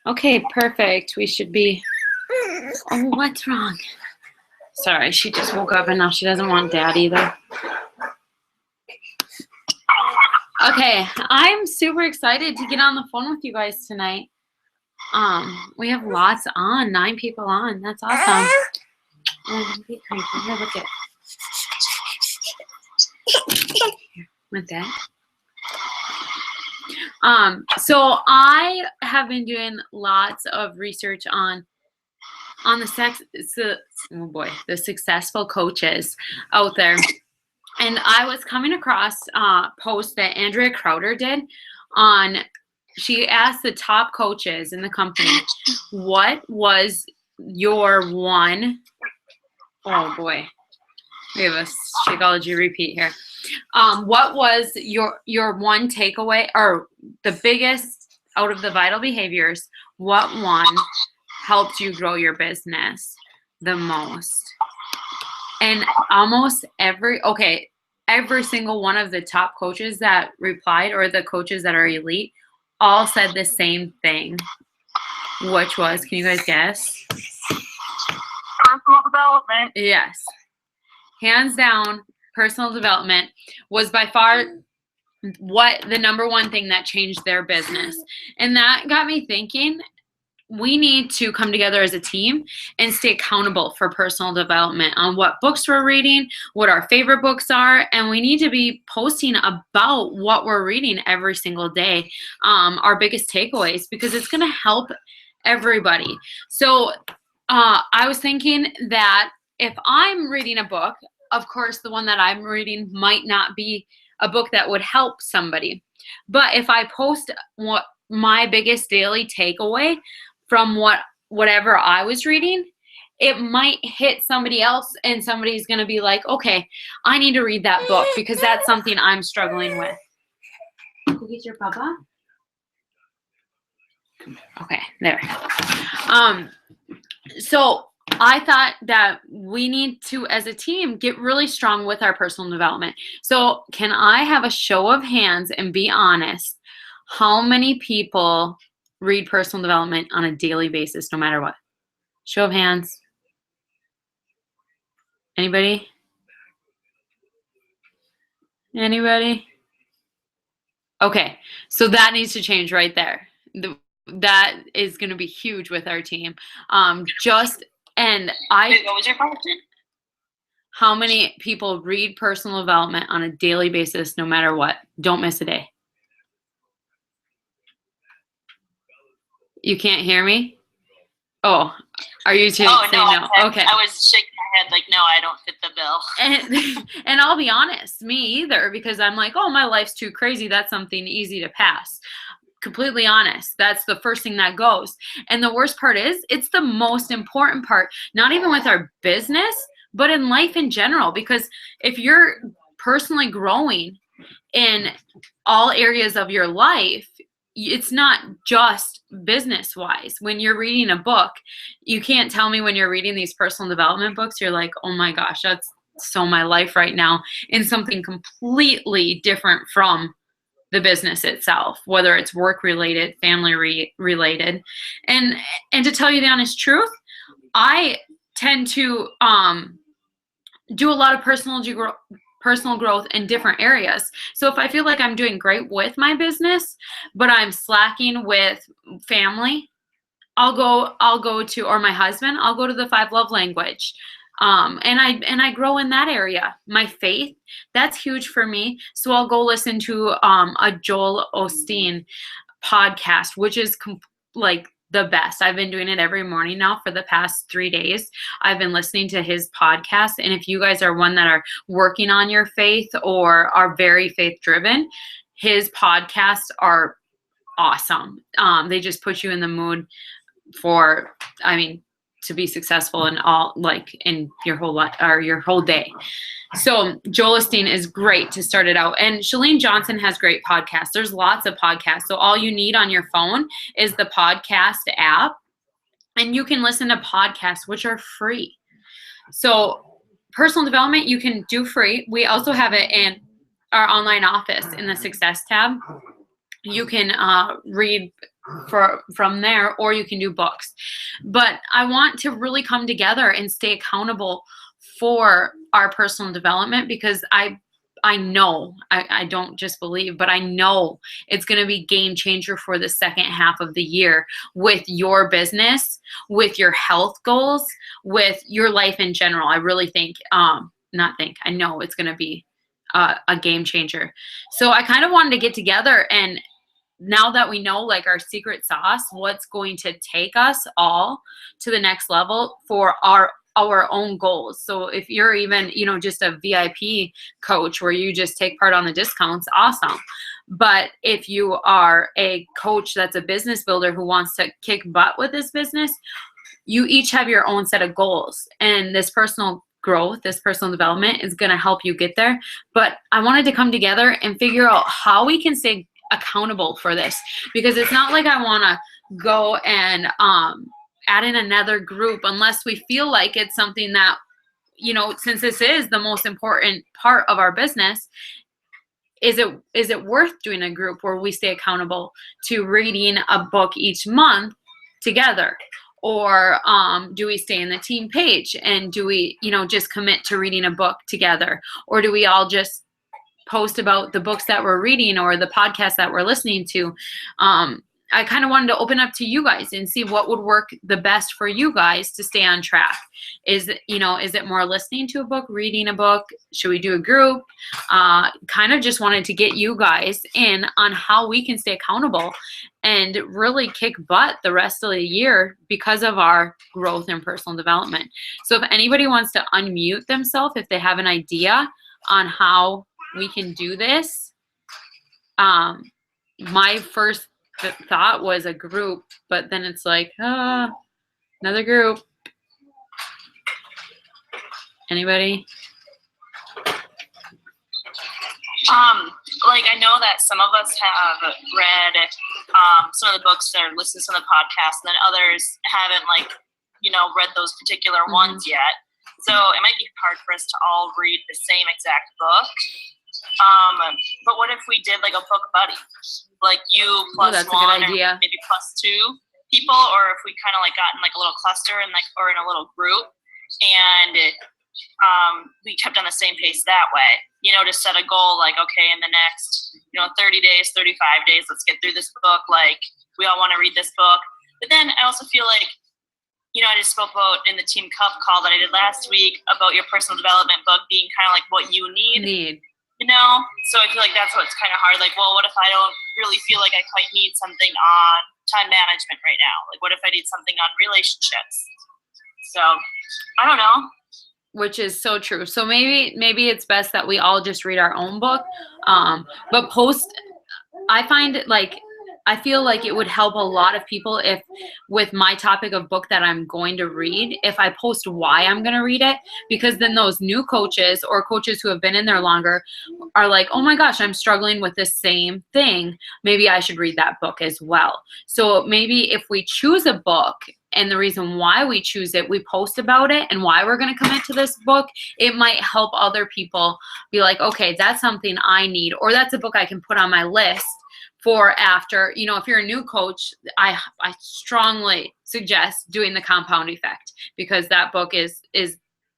Okay, perfect. We should be. Oh, what's wrong? Sorry, she just woke up and now she doesn't want dad either. Okay, I'm super excited to get on the phone with you guys tonight. We have lots on, 9 people on. That's awesome. Oh, don't be crazy. Here, look at here, with that. So I have been doing lots of research on the successful coaches out there. And I was coming across a post that Andrea Crowder did on, she asked the top coaches in the company, what was your one, oh boy, we have a Shakeology repeat here. What was your one takeaway, or the biggest out of the vital behaviors, what one helped you grow your business the most? And almost every single one of the top coaches that replied, or the coaches that are elite, all said the same thing. Which was, can you guys guess? Personal development. Yes. Hands down, personal development was by far the number one thing that changed their business. And that got me thinking, we need to come together as a team and stay accountable for personal development on what books we're reading, what our favorite books are, and we need to be posting about what we're reading every single day, our biggest takeaways, because it's going to help everybody. So I was thinking that if I'm reading a book, of course, the one that I'm reading might not be a book that would help somebody. But if I post what my biggest daily takeaway from whatever I was reading, it might hit somebody else, and somebody's going to be like, okay, I need to read that book because that's something I'm struggling with. Go get your papa. Okay, there. So I thought that we need to, as a team, get really strong with our personal development. So can I have a show of hands and be honest? How many people read personal development on a daily basis, no matter what? Show of hands. Anybody? Anybody? Okay, so that needs to change right there. That is going to be huge with our team. What was your question? How many people read personal development on a daily basis, no matter what? Don't miss a day. You can't hear me? Oh, are you two saying no? Okay. I was shaking my head like, no, I don't fit the bill. And I'll be honest, me either, because I'm like, oh, my life's too crazy. That's something easy to pass. Completely honest. That's the first thing that goes. And the worst part is, it's the most important part, not even with our business, but in life in general. Because if you're personally growing in all areas of your life, it's not just business wise. When you're reading a book, you can't tell me when you're reading these personal development books, you're like, oh my gosh, that's so my life right now, in something completely different from the business itself, whether it's work related, family related. And to tell you the honest truth, I tend to do a lot of personal growth in different areas. So if I feel like I'm doing great with my business, but I'm slacking with family, I'll go to, or my husband, I'll go to the 5 love language. And I grow in that area. My faith, that's huge for me. So I'll go listen to a Joel Osteen podcast, which is like the best. I've been doing it every morning now for the past 3 days. I've been listening to his podcast. And if you guys are one that are working on your faith or are very faith driven, his podcasts are awesome. They just put you in the mood for, to be successful in all, like in your whole life or your whole day. So Joel Osteen is great to start it out. And Chalene Johnson has great podcasts. There's lots of podcasts. So all you need on your phone is the podcast app, and you can listen to podcasts, which are free. So personal development, you can do free. We also have it in our online office in the success tab. You can read from there, or you can do books. But I want to really come together and stay accountable for our personal development, because I know, I don't just believe, but I know it's going to be game changer for the second half of the year with your business, with your health goals, with your life in general. I really think, I know it's going to be a game changer. So I kind of wanted to get together, and now that we know like our secret sauce, what's going to take us all to the next level for our own goals. So if you're even, just a VIP coach where you just take part on the discounts, awesome. But if you are a coach that's a business builder who wants to kick butt with this business, you each have your own set of goals, and this personal growth, this personal development is going to help you get there. But I wanted to come together and figure out how we can stay accountable for this, because it's not like I want to go and add in another group unless we feel like it's something that, since this is the most important part of our business, is it worth doing a group where we stay accountable to reading a book each month together? Or do we stay in the team page, and do we, just commit to reading a book together? Or do we all just post about the books that we're reading or the podcast that we're listening to? I kind of wanted to open up to you guys and see what would work the best for you guys to stay on track. Is it more listening to a book, reading a book? Should we do a group? Kind of just wanted to get you guys in on how we can stay accountable and really kick butt the rest of the year because of our growth and personal development. So if anybody wants to unmute themselves, if they have an idea on how we can do this, my first thought was a group, but then it's like, another group. Anybody? Like I know that some of us have read some of the books or listened to some of the podcasts, and then others haven't read those particular ones yet. So it might be hard for us to all read the same exact book. But what if we did like a book buddy? Like you plus that's one, a good idea. or maybe plus two people, or if we kind of like got in like a little cluster and or in a little group, and we kept on the same pace that way. To set a goal like, okay, in the next 30 days, 35 days, let's get through this book. Like we all want to read this book. But then I also feel like I just spoke about in the Team Cup call that I did last week about your personal development book being kind of like what you need. So I feel like that's what's kind of hard. Like, well, what if I don't really feel like I quite need something on time management right now? Like, what if I need something on relationships? So I don't know. Which is so true. So maybe it's best that we all just read our own book. But I feel like it would help a lot of people if, with my topic of book that I'm going to read, if I post why I'm going to read it, because then those new coaches or coaches who have been in there longer are like, oh my gosh, I'm struggling with the same thing. Maybe I should read that book as well. So maybe if we choose a book and the reason why we choose it, we post about it and why we're going to commit to this book, it might help other people be like, okay, that's something I need, or that's a book I can put on my list for after. If you're a new coach, I strongly suggest doing The Compound Effect, because that book is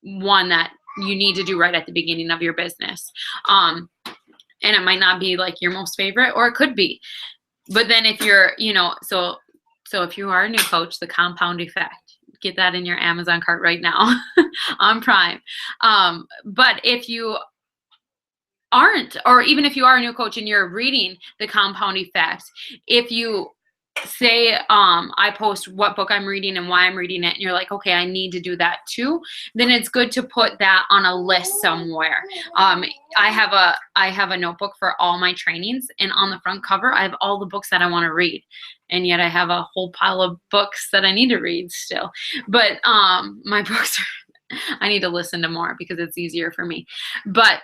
one that you need to do right at the beginning of your business. And it might not be like your most favorite, or it could be. But then if you're, so if you are a new coach, The Compound Effect, get that in your Amazon cart right now on Prime. But if you aren't, or even if you are a new coach and you're reading The Compound Effect, if you say I post what book I'm reading and why I'm reading it, and you're like, okay, I need to do that too, then it's good to put that on a list somewhere. I have a notebook for all my trainings, and on the front cover I have all the books that I want to read, and yet I have a whole pile of books that I need to read still. But my books are, I need to listen to more because it's easier for me. But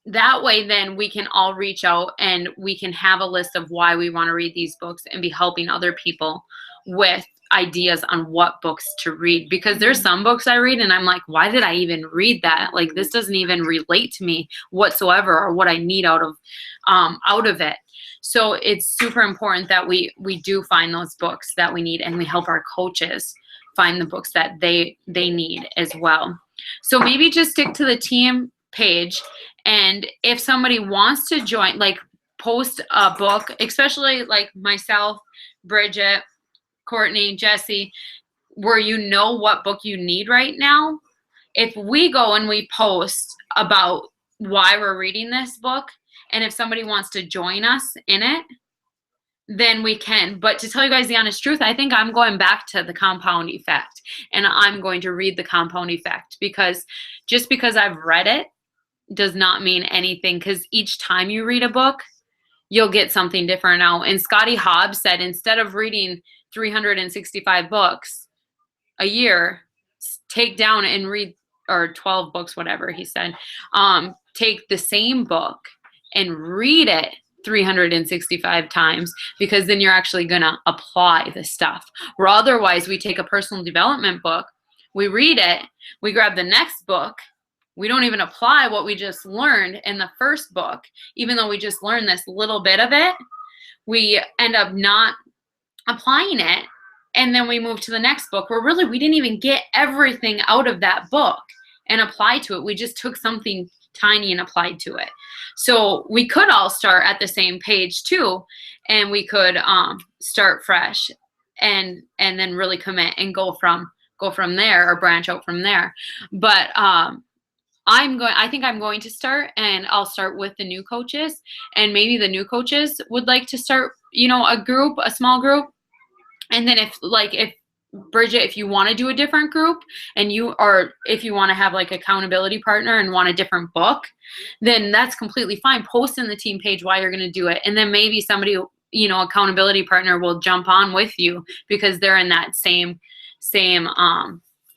that way, then we can all reach out and we can have a list of why we want to read these books and be helping other people with ideas on what books to read. Because there's some books I read and I'm like, why did I even read that? Like, this doesn't even relate to me whatsoever, or what I need out of it. So it's super important that we do find those books that we need, and we help our coaches find the books that they need as well. So maybe just stick to the team page, and if somebody wants to join, like post a book, especially like myself, Bridget, Courtney, Jesse, where you know what book you need right now. If we go and we post about why we're reading this book, and if somebody wants to join us in it, then we can. But to tell you guys the honest truth, I think I'm going back to the compound effect, and I'm going to read the compound effect, because just because I've read it does not mean anything, because each time you read a book, you'll get something different out. And Scotty Hobbs said, instead of reading 365 books a year, take down and read, or 12 books, whatever he said, take the same book and read it 365 times, because then you're actually going to apply the stuff. Where otherwise we take a personal development book, we read it, we grab the next book, we don't even apply what we just learned in the first book, even though we just learned this little bit of it, we end up not applying it. And then we move to the next book where really we didn't even get everything out of that book and apply to it. We just took something tiny and applied to it. So we could all start at the same page too, and we could start fresh and then really commit and go from there, or branch out from there. But I think I'm going to start, and I'll start with the new coaches, and maybe the new coaches would like to start, a small group. And then if Bridget, if you want to do a different group, and if you want to have like accountability partner and want a different book, then that's completely fine. Post in the team page why you're going to do it. And then maybe somebody, accountability partner will jump on with you because they're in that same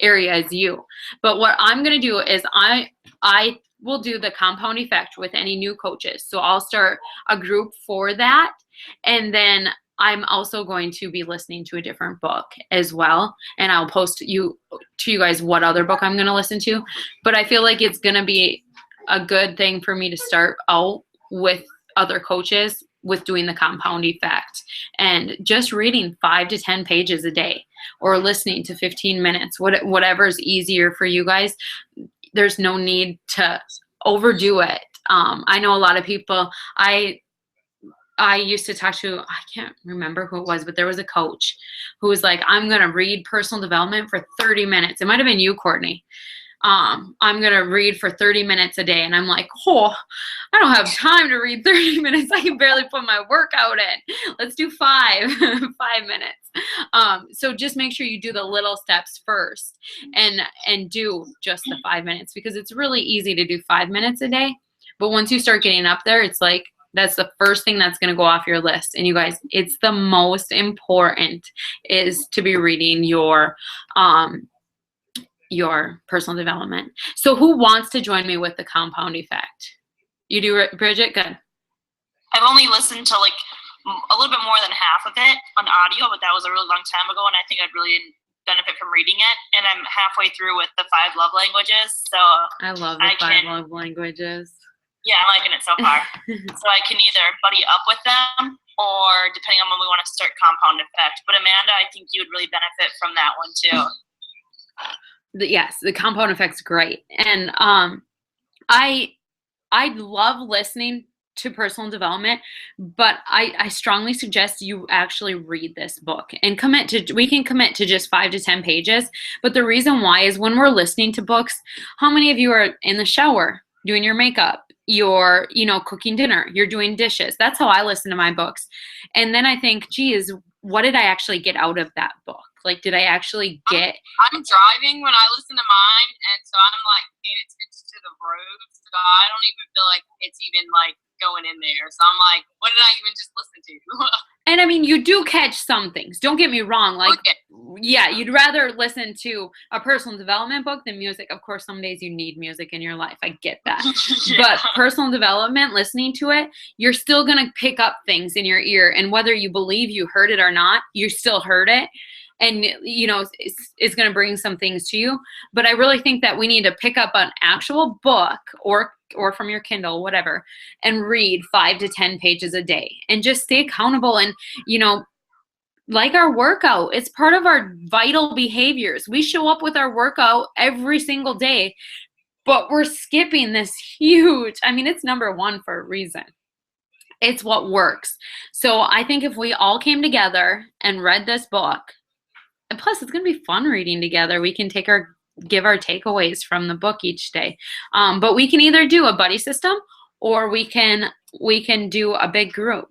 area as you. But what I'm going to do is I will do the compound effect with any new coaches. So I'll start a group for that. And then I'm also going to be listening to a different book as well. And I'll post to you guys what other book I'm going to listen to. But I feel like it's going to be a good thing for me to start out with other coaches with doing the compound effect and just reading 5 to 10 pages a day, or listening to 15 minutes, whatever is easier for you guys. There's no need to overdo it. I know a lot of people, I used to talk to, I can't remember who it was, but there was a coach who was like, I'm going to read personal development for 30 minutes. It might have been you, Courtney. I'm going to read for 30 minutes a day. And I'm like, I don't have time to read 30 minutes. I can barely put my workout in. Let's do 5 minutes. So just make sure you do the little steps first and do just the 5 minutes, because it's really easy to do 5 minutes a day. But once you start getting up there, it's like, that's the first thing that's going to go off your list. And you guys, it's the most important, is to be reading your personal development. So who wants to join me with the compound effect? You do, Bridget? Good. I've only listened to like a little bit more than half of it on audio, but that was a really long time ago, and I think I'd really benefit from reading it. And I'm halfway through with the 5 love languages. So I love the 5 love languages. Yeah, I'm liking it so far. So I can either buddy up with them, or depending on when we want to start compound effect. But Amanda, I think you would really benefit from that one too. Yes, the compound effect's great. And I love listening to personal development, but I strongly suggest you actually read this book and we can commit to just 5 to 10 pages. But the reason why is, when we're listening to books, how many of you are in the shower doing your makeup? You're, cooking dinner, you're doing dishes. That's how I listen to my books. And then I think, geez, what did I actually get out of that book? Like, did I actually get... I'm driving when I listen to mine, and so I'm like paying attention to the road, so I don't even feel like it's even like going in there. So I'm like, what did I even just listen to? And I mean, you do catch some things. Don't get me wrong. Like, okay. Yeah, you'd rather listen to a personal development book than music. Of course, some days you need music in your life. I get that. Yeah. But personal development, listening to it, you're still going to pick up things in your ear. And whether you believe you heard it or not, you still heard it. and is going to bring some things to you. But I really think that we need to pick up an actual book or from your Kindle, whatever, and read 5 to 10 pages a day and just stay accountable. And, like our workout, it's part of our vital behaviors. We show up with our workout every single day, but we're skipping this huge, it's number one for a reason. It's what works. So I think if we all came together and read this book, and plus it's going to be fun reading together. We can give our takeaways from the book each day. But we can either do a buddy system or we can do a big group.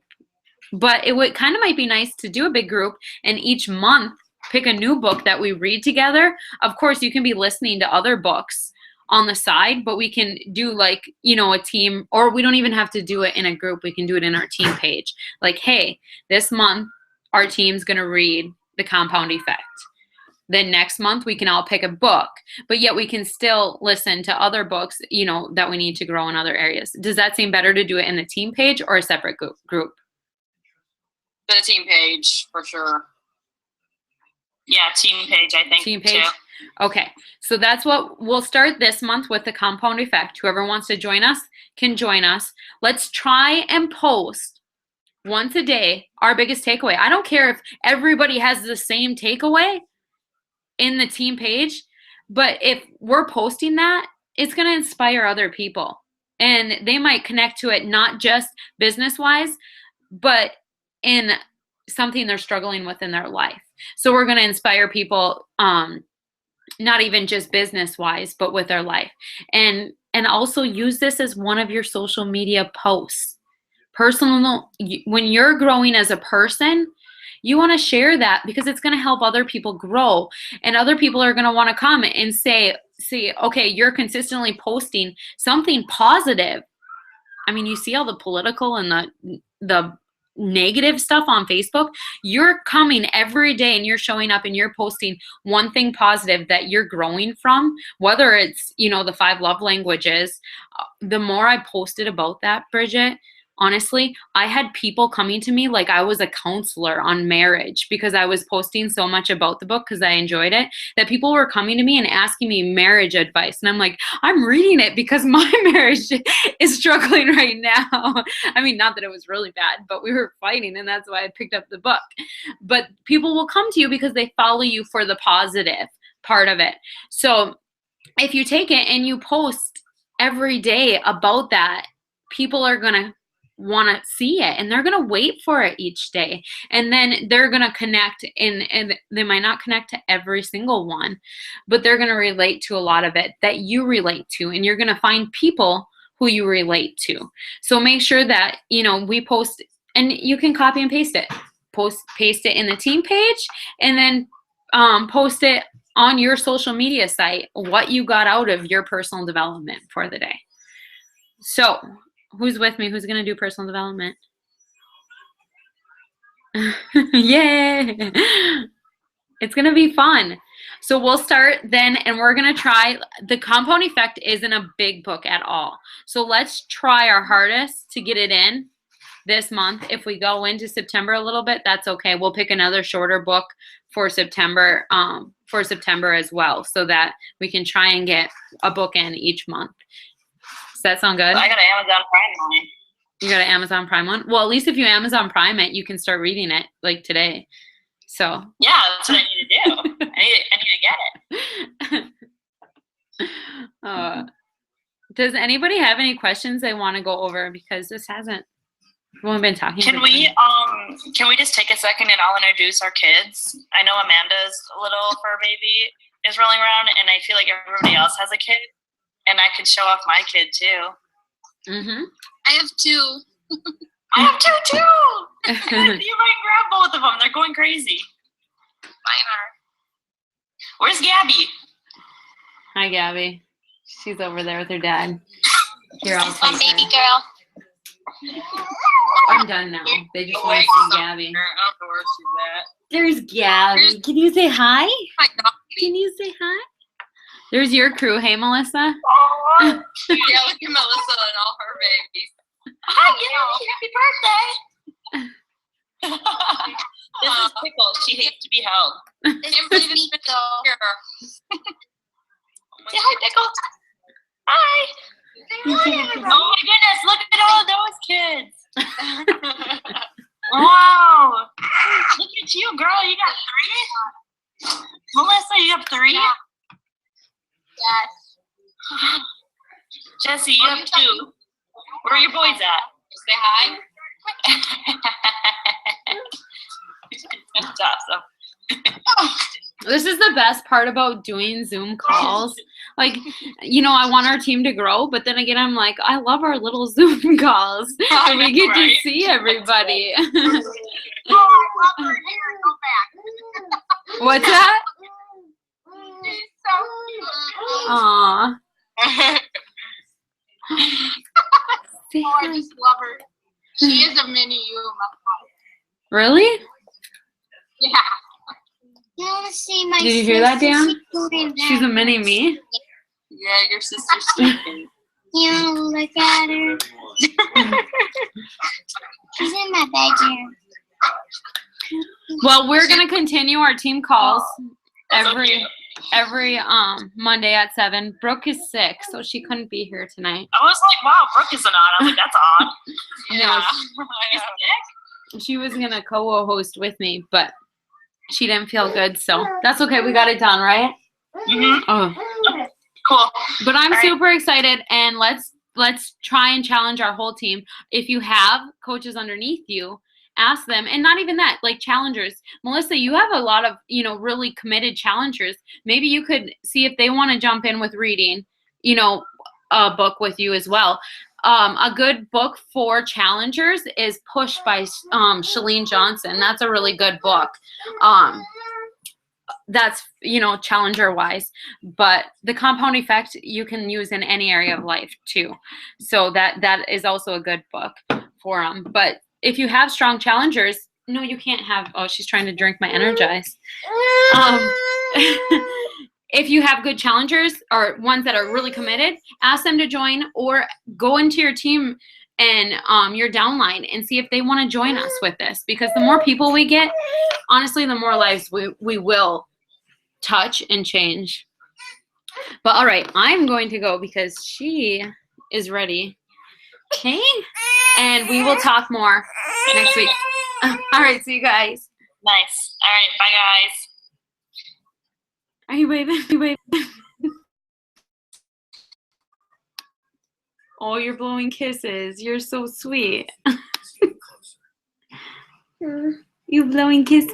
But it might be nice to do a big group and each month pick a new book that we read together. Of course, you can be listening to other books on the side, but we can do a team, or we don't even have to do it in a group. We can do it in our team page. Like, hey, this month our team's going to read The Compound Effect. Then next month we can all pick a book, but yet we can still listen to other books, that we need to grow in other areas. Does that seem better to do it in the team page or a separate group? The team page, for sure. Yeah, team page, I think. Team page? Too. Okay, so that's what we'll start this month with, The Compound Effect. Whoever wants to join us can join us. Let's try and post once a day our biggest takeaway. I don't care if everybody has the same takeaway in the team page, but if we're posting that, it's going to inspire other people. And they might connect to it not just business-wise, but in something they're struggling with in their life. So we're going to inspire people, not even just business-wise, but with their life. And also use this as one of your social media posts. When you're growing as a person, you want to share that because it's going to help other people grow. And other people are going to want to come and say, okay, you're consistently posting something positive. You see all the political and the negative stuff on Facebook. You're coming every day and you're showing up and you're posting one thing positive that you're growing from, whether it's, the 5 love languages. The more I posted about that, Bridget, honestly, I had people coming to me like I was a counselor on marriage because I was posting so much about the book because I enjoyed it, that people were coming to me and asking me marriage advice. And I'm like, I'm reading it because my marriage is struggling right now. Not that it was really bad, but we were fighting, and that's why I picked up the book. But people will come to you because they follow you for the positive part of it. So if you take it and you post every day about that, people are going to want to see it and they're going to wait for it each day, and then they're going to connect and they might not connect to every single one, but they're going to relate to a lot of it that you relate to, and you're going to find people who you relate to. So make sure that we post, and you can copy and paste it, paste it in the team page, and then post it on your social media site, what you got out of your personal development for the day. So who's with me? Who's going to do personal development? Yay! It's going to be fun. So we'll start then, and we're going to try. The Compound Effect isn't a big book at all. So let's try our hardest to get it in this month. If we go into September a little bit, that's okay. We'll pick another shorter book for September as well, so that we can try and get a book in each month. Does that sound good? I got an Amazon Prime one. You got an Amazon Prime one? Well, at least if you Amazon Prime it, you can start reading it like today. So yeah, that's what I need to do. I need to get it. Does anybody have any questions they want to go over? Because this hasn't. We've only been talking. Can we just take a second and I'll introduce our kids? I know Amanda's little fur baby is rolling around, and I feel like everybody else has a kid. And I could show off my kid too. Mm-hmm. I have 2. I have 2 too. You might grab both of them. They're going crazy. Mine are. Where's Gabby? Hi, Gabby. She's over there with her dad. Here, I'll take baby her. girl. I'm done now. They just want to see Gabby. I don't know where she's at. There's Gabby. Can you say hi? Hi, dog. Can you say hi? There's your crew. Hey, Melissa. Oh, Yeah, look at Melissa and all her babies. hi, Gabby. Happy birthday. This is Pickle. She hates to be held. Kimberly just been here. Say hi, Pickle. Hi. Oh my goodness, look at all those kids. Wow. Look at you, girl. You got 3? Melissa, you have 3? Yeah. Yes. Jesse, you have 2. Where are your boys at? Say hi. That's awesome. This is the best part about doing Zoom calls. Like, you know, I want our team to grow, but then again, I'm like, I love our little Zoom calls. I We know, get to right? see everybody. Oh, I love her hair. Go back. What's that? She's so cute. Aw. Say Oh, I hi. just love her. She is a mini you, my mom. Really? Yeah. You want to see my Did you hear that, sister? Dan? She's doing She's a that. mini me. Yeah, your sister's sleeping. You want to look at her? She's in my bedroom. Well, we're gonna continue our team calls That's every okay. Monday at 7. Brooke is sick, so she couldn't be here tonight. I was like, wow, Brooke isn't on. I was like, that's odd. Yeah. She's sick? She was gonna co-host with me, but she didn't feel good, so that's okay. We got it done, right? Mm-hmm. Oh. Cool. But I'm All right. super excited, and let's try and challenge our whole team. If you have coaches underneath you, ask them, and not even that, like challengers. Melissa, you have a lot of, you know, really committed challengers. Maybe you could see if they want to jump in with reading, you know, a book with you as well. A good book for challengers is Push by Chalene Johnson. That's a really good book. That's, you know, challenger wise, but the compound effect you can use in any area of life too. So that is also a good book for them. But if you have strong challengers, no, you can't have, oh, she's trying to drink my Energize. If you have good challengers or ones that are really committed, ask them to join or go into your team and your downline and see if they want to join us with this, because the more people we get, honestly, the more lives we will touch and change. But all right, I'm going to go because she is ready. Okay? And we will talk more next week. All right, see you guys. Nice. All right. Bye, guys. Are you waving? Are you waving? Oh, you're blowing kisses. You're so sweet. You blowing kisses?